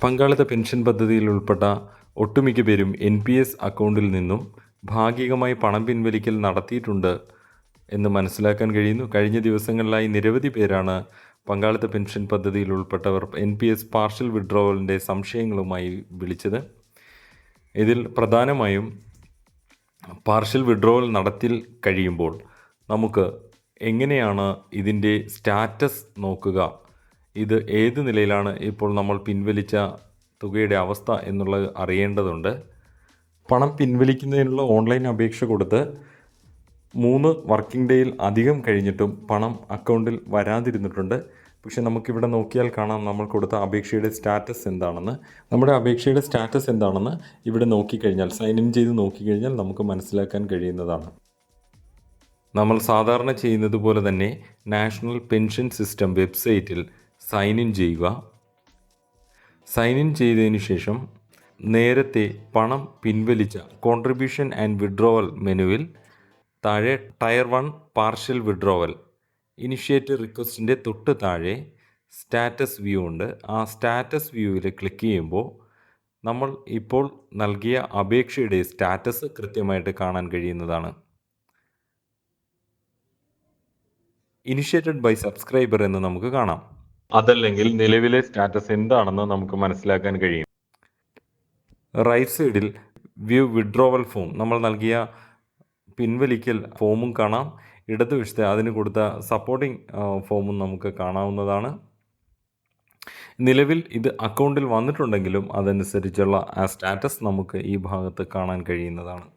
പങ്കാളിത്ത പെൻഷൻ പദ്ധതിയിൽ ഉൾപ്പെട്ട ഒട്ടുമിക്ക പേരും NPS അക്കൗണ്ടിൽ നിന്നും ഭാഗികമായി പണം പിൻവലിക്കൽ നടത്തിയിട്ടുണ്ട് എന്ന് മനസ്സിലാക്കാൻ കഴിയുന്നു. കഴിഞ്ഞ ദിവസങ്ങളിലായി നിരവധി പേരാണ് പങ്കാളിത്ത പെൻഷൻ പദ്ധതിയിൽ ഉൾപ്പെട്ടവർ NPS പാർഷ്യൽ വിഡ്രോവലിൻ്റെ സംശയങ്ങളുമായി വിളിച്ചത്. ഇതിൽ പ്രധാനമായും പാർഷ്യൽ വിഡ്രോവൽ നടത്തി കഴിയുമ്പോൾ നമുക്ക് എങ്ങനെയാണ് ഇതിൻ്റെ സ്റ്റാറ്റസ് നോക്കുക, ഇത് ഏത് നിലയിലാണ് ഇപ്പോൾ നമ്മൾ പിൻവലിച്ച തുകയുടെ അവസ്ഥ എന്നുള്ളത് അറിയേണ്ടതുണ്ട്. പണം പിൻവലിക്കുന്നതിനുള്ള ഓൺലൈൻ അപേക്ഷ കൊടുത്ത് 3 വർക്കിംഗ് ഡേയിൽ അധികം കഴിഞ്ഞിട്ടും പണം അക്കൗണ്ടിൽ വരാതിരുന്നിട്ടുണ്ട്. പക്ഷേ നമുക്കിവിടെ നോക്കിയാൽ കാണാം നമ്മൾ കൊടുത്ത അപേക്ഷയുടെ സ്റ്റാറ്റസ് എന്താണെന്ന്. നമ്മുടെ അപേക്ഷയുടെ സ്റ്റാറ്റസ് എന്താണെന്ന് ഇവിടെ നോക്കിക്കഴിഞ്ഞാൽ, സൈൻ ഇൻ ചെയ്ത് നോക്കിക്കഴിഞ്ഞാൽ നമുക്ക് മനസ്സിലാക്കാൻ കഴിയുന്നതാണ്. നമ്മൾ സാധാരണ ചെയ്യുന്നത് പോലെ തന്നെ നാഷണൽ പെൻഷൻ സിസ്റ്റം വെബ്സൈറ്റിൽ സൈൻ ഇൻ ചെയ്യുക. സൈൻ ഇൻ ചെയ്തതിന് ശേഷം നേരത്തെ പണം പിൻവലിച്ച കോൺട്രിബ്യൂഷൻ ആൻഡ് വിഡ്രോവൽ മെനുവിൽ താഴെ ടയർ 1 പാർഷ്യൽ വിഡ്രോവൽ ഇനിഷ്യേറ്റ് റിക്വസ്റ്റിൻ്റെ തൊട്ട് താഴെ സ്റ്റാറ്റസ് വ്യൂ ഉണ്ട്. ആ സ്റ്റാറ്റസ് വ്യൂവിൽ ക്ലിക്ക് ചെയ്യുമ്പോൾ നമ്മൾ ഇപ്പോൾ നൽകിയ അപേക്ഷയുടെ സ്റ്റാറ്റസ് കൃത്യമായിട്ട് കാണാൻ കഴിയുന്നതാണ്. ഇനിഷ്യേറ്റഡ് ബൈ സബ്സ്ക്രൈബർ എന്ന് നമുക്ക് കാണാം. അതല്ലെങ്കിൽ നിലവിലെ സ്റ്റാറ്റസ് എന്താണെന്ന് നമുക്ക് മനസ്സിലാക്കാൻ കഴിയും. റൈറ്റ് സൈഡിൽ വ്യൂ വിഡ്രോവൽ ഫോം, നമ്മൾ നൽകിയ പിൻവലിക്കൽ ഫോമും കാണാം. ഇടതുവശത്ത് അതിന് കൊടുത്ത സപ്പോർട്ടിംഗ് ഫോമും നമുക്ക് കാണാവുന്നതാണ്. നിലവിൽ ഇത് അക്കൗണ്ടിൽ വന്നിട്ടുണ്ടെങ്കിലും അതനുസരിച്ചുള്ള ആ സ്റ്റാറ്റസ് നമുക്ക് ഈ ഭാഗത്ത് കാണാൻ കഴിയുന്നതാണ്.